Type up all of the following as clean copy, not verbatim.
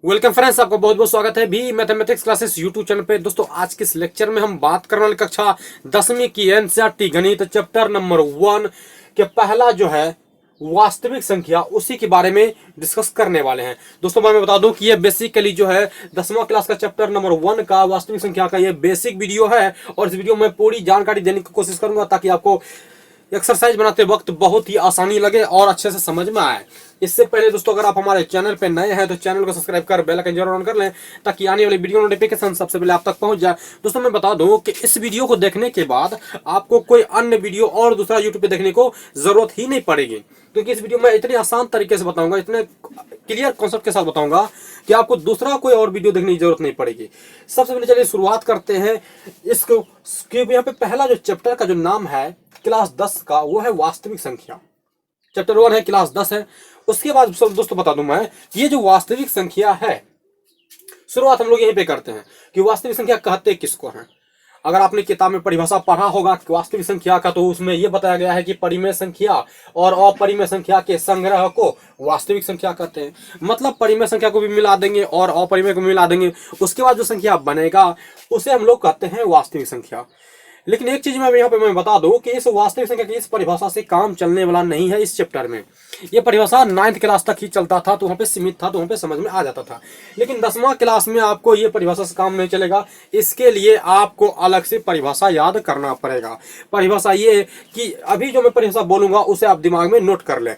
Welcome friends, आपका बहुत बहुत स्वागत है भी मैथमेटिक्स क्लासेस यूट्यूब चैनल पे। दोस्तों, आज के इस लेक्चर में हम बात करने वाली कक्षा 10वीं की एनसीईआरटी गणित चैप्टर नंबर 1 के पहला जो है वास्तविक संख्या, उसी के बारे में डिस्कस करने वाले हैं। दोस्तों, मैं बता दूं कि ये बेसिकली जो है 10वां क्लास का चैप्टर नंबर 1 का वास्तविक संख्या का ये बेसिक वीडियो है और इस वीडियो में पूरी जानकारी देने की कोशिश करूंगा ताकि आपको एक्सरसाइज बनाते वक्त बहुत ही आसानी लगे और अच्छे से समझ में आए। इससे पहले दोस्तों, अगर आप हमारे चैनल पे नए हैं तो चैनल को सब्सक्राइब कर बेल आइकन जरूर ऑन कर लें ताकि आने वाली वीडियो नोटिफिकेशन सबसे पहले आप तक पहुंच जाए। दोस्तों, मैं बता दूं कि इस वीडियो को देखने के बाद आपको कोई अन्य वीडियो और दूसरा यूट्यूब पे देखने को जरूरत ही नहीं पड़ेगी, क्योंकि इस वीडियो में इतने आसान तरीके से बताऊंगा, इतने क्लियर कॉन्सेप्ट के साथ बताऊंगा कि आपको दूसरा कोई और वीडियो देखने की जरूरत नहीं पड़ेगी। सबसे पहले चलिए शुरुआत करते हैं इसको। यहाँ पे पहला जो चैप्टर का जो नाम है क्लास 10 का, वो है वास्तविक संख्या। चैप्टर 1 है, क्लास 10 है। उसके बाद सब दोस्तों बता दूं मैं, ये जो वास्तविक संख्या है, शुरुआत हम लोग यहीं पे करते हैं कि वास्तविक संख्या कहते किसको हैं। अगर आपने किताब में परिभाषा पढ़ा होगा वास्तविक संख्या का, तो उसमें यह बताया गया है कि परिमेय संख्या और अपरिमेय संख्या के संग्रह को वास्तविक संख्या कहते हैं। मतलब परिमेय संख्या को भी मिला देंगे और अपरिमेय को मिला देंगे, उसके बाद जो संख्या बनेगा उसे हम लोग कहते हैं वास्तविक संख्या। लेकिन एक चीज मैं यहाँ पे बता दूं कि इस वास्तविक संख्या की इस परिभाषा से काम चलने वाला नहीं है। इस चैप्टर में ये परिभाषा 9th क्लास तक ही चलता था, तो वहां पे सीमित था, तो वहां पे समझ में आ जाता था। लेकिन 10वां क्लास में आपको ये परिभाषा से काम नहीं चलेगा। इसके लिए आपको अलग से परिभाषा याद करना पड़ेगा। परिभाषा ये कि अभी जो मैं परिभाषा बोलूंगा उसे आप दिमाग में नोट कर लें।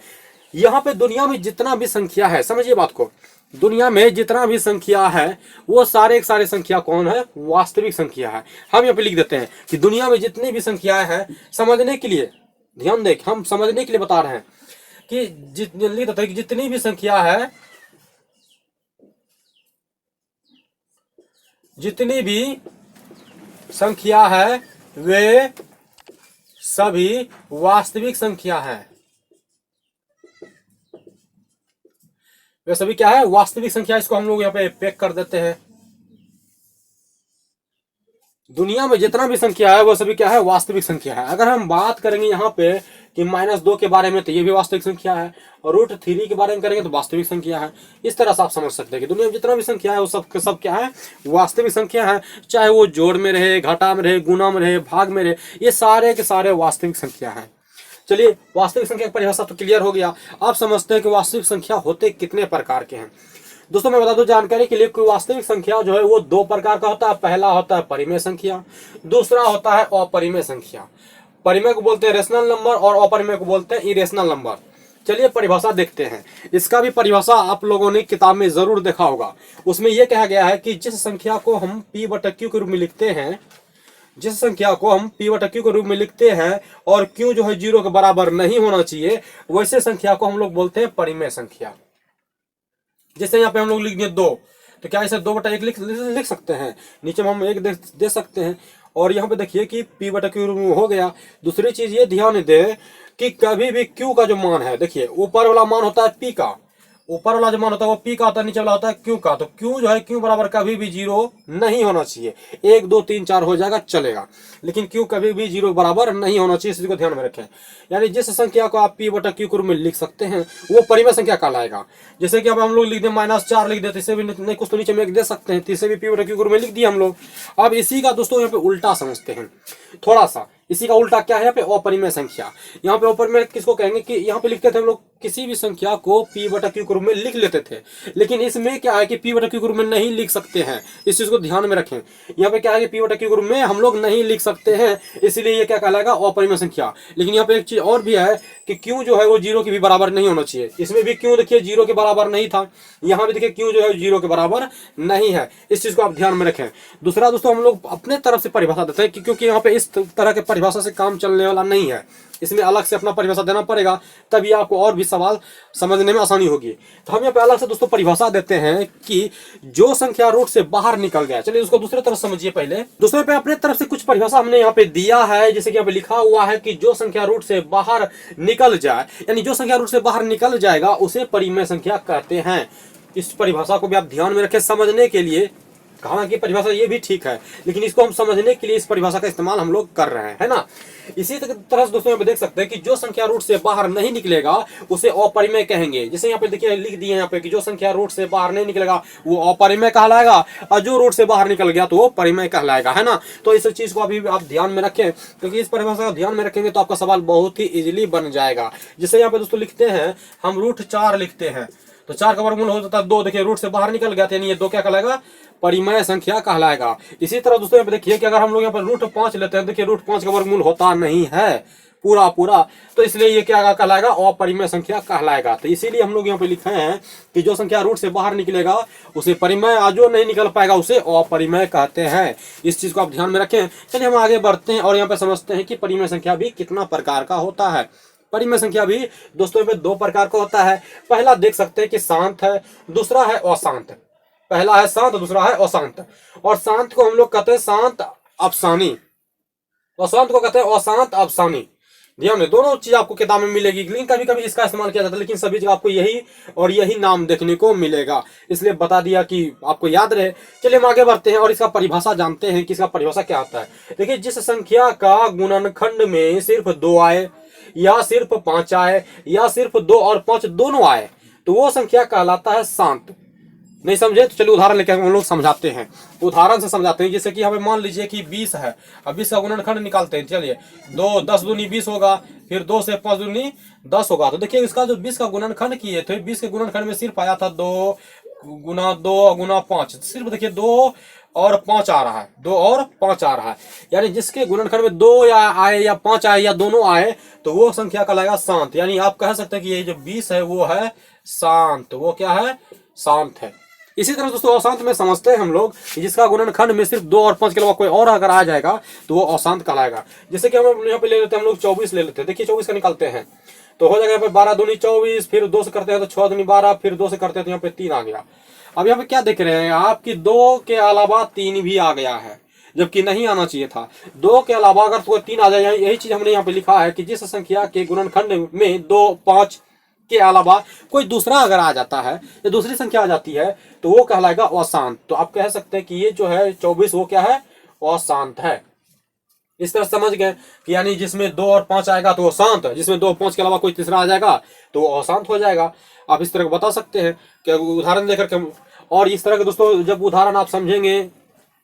यहाँ पे दुनिया में जितना भी संख्या है, समझिए बात को, दुनिया में जितना भी संख्या है वो सारे एक सारे संख्या कौन है? वास्तविक संख्या है। हम यहाँ पे लिख देते हैं कि दुनिया में जितनी भी संख्याएं हैं, समझने के लिए ध्यान दें, हम समझने के लिए बता रहे हैं कि लिख देते हैं कि जितनी भी संख्या है, जितनी भी संख्या है वे सभी वास्तविक संख्या है। वे सभी क्या है? वास्तविक संख्या। इसको हम लोग यहाँ पे पैक कर देते हैं। दुनिया में जितना भी संख्या है वो सभी क्या है? वास्तविक संख्या है। अगर हम बात करेंगे यहाँ पे कि -2 के बारे में, तो ये भी वास्तविक संख्या है, और √3 के बारे में करेंगे तो वास्तविक संख्या है। इस तरह से आप समझ सकते हैं कि दुनिया में जितना भी संख्या है वो सब क्या है? वास्तविक संख्या है। चाहे वो जोड़ में रहे, घटा में रहे, गुना में रहे, भाग में रहे, ये सारे के सारे वास्तविक संख्या है। चलिए, वास्तविक संख्या की परिभाषा तो क्लियर हो गया। आप समझते हैं कि वास्तविक संख्या होते कितने प्रकार के हैं। दोस्तों, मैं बता दूं जानकारी के लिए कि वास्तविक संख्या जो है वो 2 प्रकार का होता है। पहला होता है परिमेय संख्या, दूसरा होता है अपरिमेय संख्या। परिमेय को बोलते हैं रेशनल नंबर और अपरिमेय को बोलते हैं इरेशनल नंबर। चलिए परिभाषा देखते हैं। इसका भी परिभाषा आप लोगों ने किताब में जरूर देखा होगा। उसमें यह कहा गया है कि जिस संख्या को हम P/Q के रूप में लिखते हैं, जिस संख्या को हम P/Q के रूप में लिखते हैं और Q जो है 0 के बराबर नहीं होना चाहिए, वैसे संख्या को हम लोग बोलते हैं परिमेय संख्या। जैसे यहाँ पे हम लोग लिख दिए 2, तो क्या इसे 2/1 लिख सकते हैं? नीचे में हम 1 दे सकते हैं, और यहाँ पे देखिए कि P/Q हो गया। दूसरी चीज ये ध्यान दे कि कभी भी Q का जो मान है, देखिए ऊपर वाला मान होता है P का, ऊपर वाला जो मान होता है वो P का होता है, नीचे वाला होता है Q का। तो Q जो है Q बराबर कभी भी 0 नहीं होना चाहिए। 1 2 3 4 हो जाएगा, चलेगा, लेकिन Q कभी भी 0 बराबर नहीं होना चाहिए। इसी को ध्यान में रखें। यानी जिस संख्या को आप P/Q के रूप में लिख सकते हैं वो परिमेय संख्या कहलाएगा। जैसे कि अब हम लोग लिख दें -4 लिख देते, इसे भी नहीं कुछ तो नीचे में 1 दे सकते हैं, तो इसे भी P/Q के रूप में लिख दिए हम लोग। अब इसी का दोस्तों यहाँ पे उल्टा समझते हैं थोड़ा सा। इसी का उल्टा क्या है यहाँ पे? अपरिमेय संख्या। यहाँ पे अपरिमेय किसको कहेंगे कि यहाँ पे लिखते थे हम लोग किसी भी संख्या को P/Q के रूप में लिख लेते थे, लेकिन इसमें क्या है कि P/Q के रूप में नहीं लिख सकते हैं। इस चीज को ध्यान में रखें। यहाँ पे क्या है कि P/Q के रूप में हम लोग नहीं लिख सकते हैं, इसलिए ये क्या कहलाएगा? अपरिमेय संख्या। लेकिन यहाँ पे एक चीज और भी है कि Q जो है वो 0 के भी बराबर नहीं होना चाहिए। इसमें भी Q देखिए 0 के बराबर नहीं था, यहाँ भी देखिए Q जो है 0 के बराबर नहीं है। इस चीज को आप ध्यान में रखें। दूसरा दोस्तों, हम लोग अपने तरफ से परिभाषा देते हैं क्योंकि यहाँ पे इस तरह के परिभाषा से काम चलने वाला नहीं है। इसमें अलग से अपना परिभाषा देना पड़ेगा, तभी आपको और भी सवाल समझने में आसानी होगी। तो हम यहाँ पे अलग से दोस्तों परिभाषा देते हैं कि जो संख्या रूट से बाहर निकल गया। चलिए उसको दूसरे तरफ समझिए। पहले दूसरे पे अपने तरफ से कुछ परिभाषा हमने यहाँ पे दिया है। जैसे कि यहाँ पे लिखा हुआ है कि जो संख्या रूट से बाहर निकल जाए, यानी जो संख्या रूट से बाहर निकल जाएगा उसे परिमेय संख्या कहते हैं। इस परिभाषा को भी आप ध्यान में रखें समझने के लिए। कहा की परिभाषा ये भी ठीक है, लेकिन इसको हम समझने के लिए इस परिभाषा का इस्तेमाल हम लोग कर रहे हैं, है ना। इसी तरह से दोस्तों यहाँ पे देख सकते हैं कि जो संख्या रूट से बाहर नहीं निकलेगा उसे अपरिमेय कहेंगे। जैसे यहाँ पे देखिए लिख दिए यहाँ पे कि जो संख्या रूट से बाहर नहीं निकलेगा वो अपरिमेय कहलाएगा, और जो रूट से बाहर निकल गया तो वो परिमेय कहलाएगा, है ना। तो इस चीज को अभी आप ध्यान में रखें, क्योंकि इस परिभाषा को ध्यान में रखेंगे तो आपका सवाल बहुत ही इजीली बन जाएगा। जैसे यहाँ पे दोस्तों लिखते हैं हम रूट 4 लिखते हैं, तो 4 का वर्गमूल हो जाता है 2। देखिए रूट से बाहर निकल गया था, यानी ये 2 क्या कहलाएगा, परिमेय संख्या कहलाएगा। इसी तरह दोस्तों यहाँ पे देखिए कि अगर हम लोग यहाँ पर रूट 5 लेते हैं, देखिए रूट 5 का वर्गमूल होता नहीं है पूरा, तो इसलिए ये क्या कहलाएगा, अपरिमेय संख्या कहलाएगा। तो इसीलिए हम लोग यहाँ पे लिखे हैं कि जो संख्या रूट से बाहर निकलेगा उसे परिमेय, और जो नहीं निकल पाएगा उसे अपरिमेय कहते हैं। इस चीज को आप ध्यान में रखें। चलिए हम आगे बढ़ते हैं और यहाँ पे समझते हैं कि परिमेय संख्या भी कितना प्रकार का होता है। परिमेय संख्या भी दोस्तों में 2 प्रकार का होता है। पहला देख सकते हैं कि शांत है, दूसरा है अशांत। पहला है शांत, दूसरा है अशांत। और शांत को हम लोग कहते हैं शांत अफसानी, अशांत को कहते हैं अशांत अफसानी। ध्यान में दोनों चीज आपको किताब में मिलेगी, लेकिन कभी कभी इसका इस्तेमाल किया जाता है, लेकिन सभी जगह आपको यही और यही नाम देखने को मिलेगा, इसलिए बता दिया कि आपको याद रहे। चलिए हम आगे बढ़ते हैं और इसका परिभाषा जानते हैं कि इसका परिभाषा क्या होता है। देखिए जिस संख्या का गुणनखंड में सिर्फ 2 आए, या सिर्फ 5 आए, या सिर्फ 2 और 5 दोनों आए, तो वो संख्या कहलाता है शांत। नहीं समझे तो चलिए उदाहरण लेकर हम लोग समझाते हैं, उदाहरण से समझाते हैं। जैसे कि हमें मान लीजिए कि 20 है, अब 20 का गुणनखंड निकालते हैं। चलिए 2 10 दूनी 20 होगा, फिर 2 से 5 दूनी 10 होगा। तो देखिए इसका जो 20 का गुणनखंड किए थे, 20 के गुणनखंड में सिर्फ आया था 2 गुना 2 गुना 5, सिर्फ देखिए 2 और 5 आ रहा है, 2 और 5 आ रहा है। यानी जिसके गुणनखंड में 2 या आए या 5 आए या दोनों आए तो वो संख्या कहलाएगा शांत। यानी आप कह सकते हैं कि ये जो 20 है वो है शांत, वो क्या है, शांत है। इसी तरह दोस्तों अशांत में समझते हैं हम लोग कि जिसका गुणनखंड में सिर्फ 2 और 5 के अलावा कोई और अगर आ जाएगा तो वो अशांत कहलाएगा। जैसे कि हम यहाँ पे ले लेते हैं, हम लोग 24 ले लेते हैं। देखिए 24 का निकालते हैं तो हो जाएगा यहाँ पे 12 दूनी 24, फिर 2 से करते हैं तो 6 दूनी 12, फिर 2 से करते हैं तो यहाँ पे 3 आ गया। अब यहाँ पे क्या देख रहे हैं आपकी 2 के अलावा 3 भी आ गया है, जबकि नहीं आना चाहिए था। 2 के अलावा अगर कोई 3 आ जाए, यही चीज हमने यहाँ पे लिखा है कि जिस संख्या के गुणनखंड में 2 5 के अलावा कोई दूसरा अगर आ जाता है या दूसरी संख्या आ जाती है तो वो कहलाएगा अशांत। तो आप कह सकते हैं कि ये जो है 24 वो क्या है, अशांत है। इस तरह समझ गए कि यानी जिसमें 2 और 5 आएगा तो वो शांत है, जिसमें 2 और 5 के अलावा कोई तीसरा आ जाएगा तो वो अशांत हो जाएगा। आप इस तरह बता सकते हैं कि उदाहरण देकर के। और इस तरह के दोस्तों जब उदाहरण आप समझेंगे,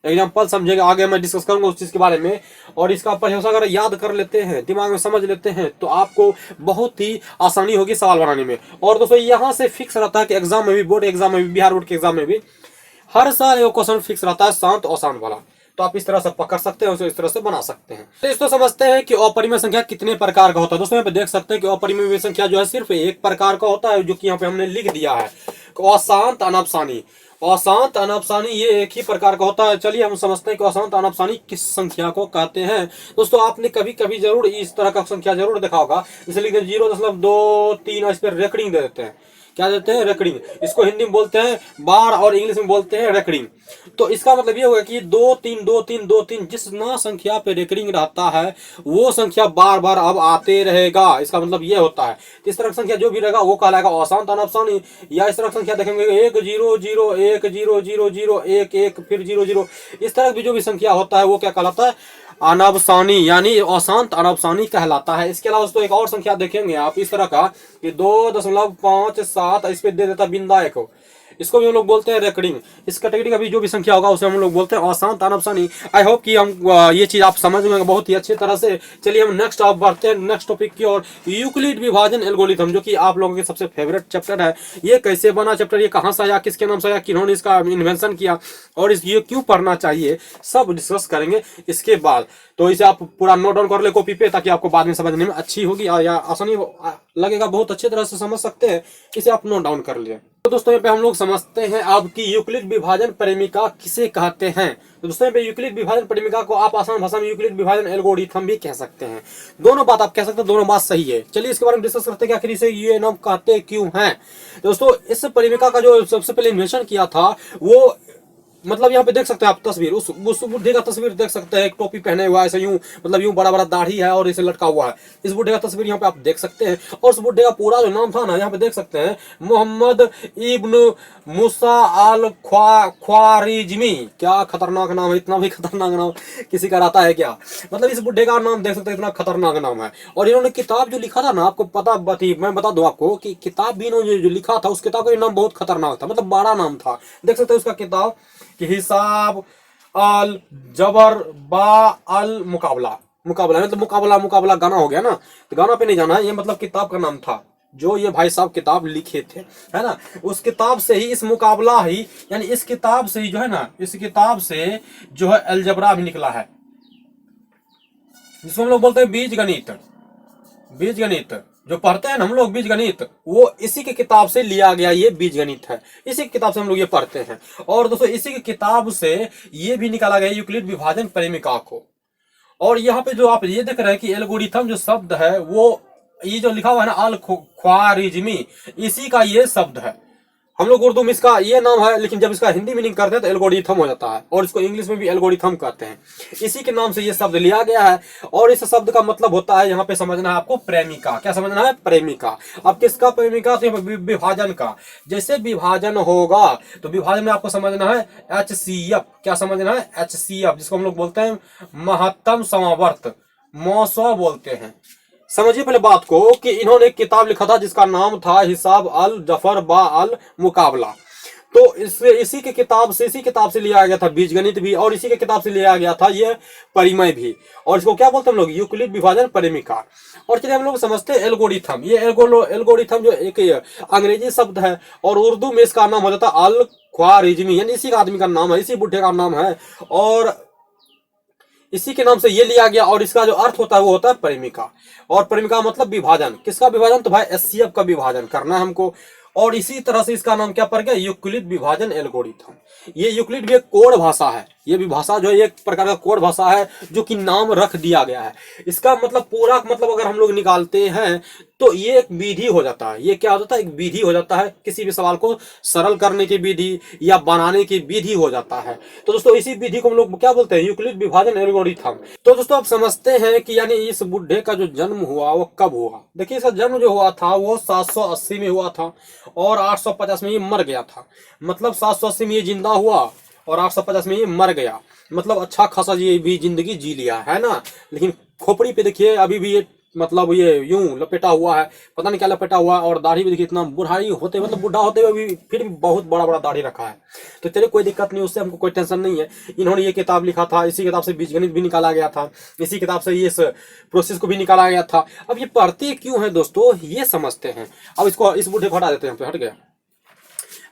एग्जाम्पल समझेंगे, आगे मैं डिस्कस करूंगा उस चीज के बारे में, और इसका परिभाषा अगर याद कर लेते हैं, दिमाग में समझ लेते हैं तो आपको बहुत ही आसानी होगी सवाल बनाने में। और दोस्तों यहाँ से फिक्स रहता है कि एग्जाम में भी, बोर्ड एग्जाम में भी, बिहार बोर्ड के एग्जाम में भी हर साल ये क्वेश्चन फिक्स रहता है शांत अशांत वाला। तो आप इस तरह से पकड़ सकते हैं, उसे इस तरह से बना सकते हैं। तो इसको समझते हैं कि अपरिमेय संख्या कितने प्रकार का होता है। दोस्तों यहाँ पे देख सकते हैं कि अपरिमेय संख्या जो है सिर्फ एक प्रकार का होता है, जो कि यहाँ पे हमने लिख दिया है, अशांत अनपसानी। अशांत अनपसानी ये एक ही प्रकार का होता है। चलिए हम समझते हैं कि अशांत अनपसानी किस संख्या को कहते हैं। दोस्तों आपने कभी कभी जरूर इस तरह का संख्या जरूर देखा होगा, इसलिए 0.23 इस पर रेकरिंग दे देते हैं। क्या देते हैं, रेकरिंग। इसको हिंदी में बोलते हैं बार और इंग्लिश में बोलते हैं रेकरिंग। तो इसका मतलब ये होगा कि 2 3 2 3 2 3 जिस ना संख्या पे रेकरिंग रहता है वो संख्या बार बार अब आते रहेगा, इसका मतलब ये होता है। इस तरह की संख्या जो भी रहेगा वो कहलाएगा अशांत अनपसानी। या इस तरह की संख्या देखेंगे 1 0 0 1 0 0 0 1 1 फिर 0 0, इस तरह की जो भी संख्या होता है वो क्या कहलाता है, अनपसानी, यानी अशांत अनपसानी कहलाता है। इसके अलावा दोस्तों एक और संख्या देखेंगे आप इस तरह का कि 2.57, इस पे दे देता बिंदा एक, इसको भी हम लोग बोलते हैं रेकरिंग। इस कैटेगरी का भी जो भी संख्या होगा उसे हम लोग बोलते हैं अशांत अनपसानी। आई होप कि हम ये चीज आप समझ गए बहुत ही अच्छी तरह से। चलिए हम नेक्स्ट आप बढ़ते हैं नेक्स्ट टॉपिक की ओर, यूक्लिड विभाजन एल्गोरिथम, जो कि आप लोगों के सबसे फेवरेट चैप्टर है। ये कैसे बना चैप्टर, ये कहाँ से आया, किसके नाम से आया, किन्होंने इसका इन्वेंशन किया और ये क्यों पढ़ना चाहिए, सब डिस्कस करेंगे इसके बाद। तो इसे आप पूरा नोट डाउन कर ले कॉपी पे, ताकि आपको बाद में समझने में अच्छी होगी या आसानी लगेगा, बहुत अच्छी तरह से समझ सकते हैं। इसे आप नोट डाउन कर लिए। तो दोस्तों यहाँ पे हम लोग समझते हैं अब कि यूक्लिड विभाजन परिमिका किसे कहते हैं। तो दोस्तों यहाँ पे यूक्लिड विभाजन परिमिका को आप आसान भाषा में यूक्लिड विभाजन एल्गोरिथम भी कह सकते हैं। दोनों बात आप कह सकते हैं, दोनों बात सही है। चलिए इसके बारे में डिस्कस करते हैं कि आखिर इसे ये नाम कहते क्यों हैं। दोस्तों इस परिमिका का जो सबसे पहले इन्वेंशन किया था वो मतलब यहाँ पे देख सकते हैं आप तस्वीर, उस बुढ़े का तस्वीर देख सकते हैं, एक टोपी पहने हुआ है ऐसे यूं, मतलब यूं बड़ा बड़ा दाढ़ी है और इसे लटका हुआ है। इस बुढ़े का तस्वीर यहाँ पे आप देख सकते हैं। और उस बुढ़े का पूरा जो नाम था ना, यहाँ पे देख सकते हैं, मोहम्मद इब्न मूसा अल ख्वारिज्मी। क्या खतरनाक नाम है, इतना भी खतरनाक नाम किसी का रहता है क्या? मतलब इस बुढ़े का नाम देख सकते हैं, इतना खतरनाक नाम है। और इन्होंने किताब जो लिखा था ना, आपको पता मैं बता दूं आपको कि किताब भी इन्होंने जो लिखा था, उस किताब का नाम बहुत खतरनाक था, मतलब बड़ा नाम था। देख सकते हैं उसका किताब कि हिसाब अल जबर बा अल मुकाबला। मुकाबला मतलब मुकाबला, मुकाबला गाना हो गया ना, तो गाना पे नहीं जाना है, ये मतलब किताब का नाम था जो ये भाई साहब किताब लिखे थे, है ना। उस किताब से ही इस मुकाबला ही, यानी इस किताब से ही जो है ना, इस किताब से जो है अलजबरा भी निकला है, जिसको हम लोग बोलते हैं बीज गणित। बीज गणित जो पढ़ते हैं ना हम लोग, बीज गणित, वो इसी की किताब से लिया गया ये बीज गणित है, इसी की किताब से हम लोग ये पढ़ते हैं। और दोस्तों इसी की किताब से ये भी निकाला गया यूक्लिड विभाजन परिमिका को। और यहाँ पे जो आप ये देख रहे हैं कि एल्गोरिथम जो शब्द है, वो ये जो लिखा हुआ है ना अल ख्वारिज्मी, इसी का ये शब्द है। हम लोग उर्दू में इसका ये नाम है, लेकिन जब इसका हिंदी मीनिंग करते हैं तो एल्गोरिथम हो जाता है, और इसको इंग्लिश में भी एल्गोरिथम कहते हैं। इसी के नाम से ये शब्द लिया गया है। और इस शब्द का मतलब होता है, यहाँ पे समझना है आपको, प्रेमिका। क्या समझना है? प्रेमिका। अब किसका प्रेमिका? तो विभाजन का। जैसे विभाजन होगा तो विभाजन में आपको समझना है HCF। क्या समझना है? HCF, जिसको हम लोग बोलते हैं महत्तम समावर्त, मौसो बोलते हैं। समझिए पहले बात को कि इन्होंने एक किताब लिखा था जिसका नाम था हिसाब अल जफर बा अल मुकाबला। तो इसी के किताब से, इसी किताब से लिया गया था बीजगणित भी, और इसी के किताब से लिया गया था ये परिमय भी। और इसको क्या बोलते हैं हम लोग? यूक्लिड विभाजन परिमिका। और चलिए हम लोग समझते हैं एल्गोरिथम। ये एल्गोरिथम जो एक अंग्रेजी शब्द है, और उर्दू में इसका नाम हो जाता है अल ख्वारिज्मी, यानी इसी का आदमी का नाम है, इसी बुढ़े का नाम है, और इसी के नाम से ये लिया गया। और इसका जो अर्थ होता है वो होता है परिमिका। और परिमिका मतलब विभाजन। किसका विभाजन? तो भाई HCF का विभाजन करना है हमको। और इसी तरह से इसका नाम क्या पड़ गया? यूक्लिड विभाजन एल्गोरिथम। ये यूक्लिड भी एक कोड भाषा है। ये भी भाषा जो है एक प्रकार का कोड भाषा है, जो कि नाम रख दिया गया है। इसका मतलब पूरा मतलब अगर हम लोग निकालते हैं तो ये एक विधि हो जाता है। ये क्या हो जाता है? एक विधि हो जाता है। किसी भी सवाल को सरल करने की विधि या बनाने की विधि हो जाता है। तो दोस्तों इसी विधि को हम लोग क्या बोलते हैं? यूक्लिड विभाजन एल्गोरिथम। तो दोस्तों आप समझते हैं कि यानी इस बुढ़े का जो जन्म हुआ वो कब हुआ। देखिए इसका जन्म जो हुआ था वो 780 में हुआ था, और 850 में ये मर गया था। मतलब 780 में ये जिंदा हुआ और 850 में ये मर गया। मतलब अच्छा खासा ये भी जिंदगी जी लिया है ना। लेकिन खोपड़ी पे देखिए अभी भी ये मतलब ये यूं लपेटा हुआ है, पता नहीं क्या लपेटा हुआ है। और दाढ़ी भी देखिए, इतना बुढ़ाई होते मतलब बुढ़ा होते हुए भी फिर भी बहुत बड़ा बड़ा दाढ़ी रखा है। तो चलिए कोई दिक्कत नहीं, उससे हमको कोई टेंशन नहीं है। इन्होंने ये किताब लिखा था, इसी किताब से बीजगणित भी निकाला गया था, इसी किताब से ये इस प्रोसेस को भी निकाला गया था। अब ये पढ़ते क्यों है दोस्तों, ये समझते हैं। अब इसको, इस बूढ़े को हटा देते हैं, हट गया।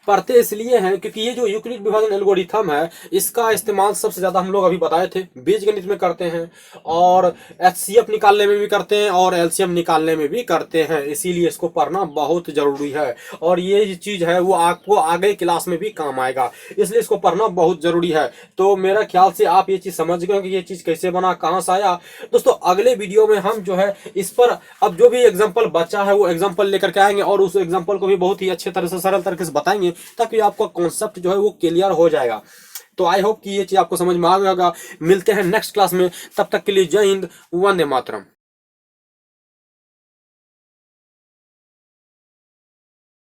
पढ़ते इसलिए हैं क्योंकि ये जो यूक्लिड विभाजन एल्गोरिथम है, इसका इस्तेमाल सबसे ज्यादा हम लोग अभी बताए थे बीजगणित में करते हैं, और HCF निकालने में भी करते हैं, और LCM निकालने में भी करते हैं। इसीलिए इसको पढ़ना बहुत जरूरी है। और ये चीज है वो आपको आगे क्लास में भी काम आएगा, इसलिए इसको पढ़ना बहुत जरूरी है। तो मेरा ख्याल से आप ये चीज समझ गए कि ये चीज कैसे बना, कहाँ से आया। दोस्तों अगले वीडियो में हम जो है इस पर अब जो भी एग्जाम्पल बचा है वो एग्जाम्पल लेकर के आएंगे, और उस एग्जाम्पल को भी बहुत ही अच्छे तरह से, सरल तरीके से बताएंगे, ताकि आपका कॉन्सेप्ट जो है वो क्लियर हो जाएगा। तो आई होप कि ये चीज आपको समझ में आ गया होगा। मिलते हैं नेक्स्ट क्लास में, तब तक के लिए जय हिंद, वंदे मातरम।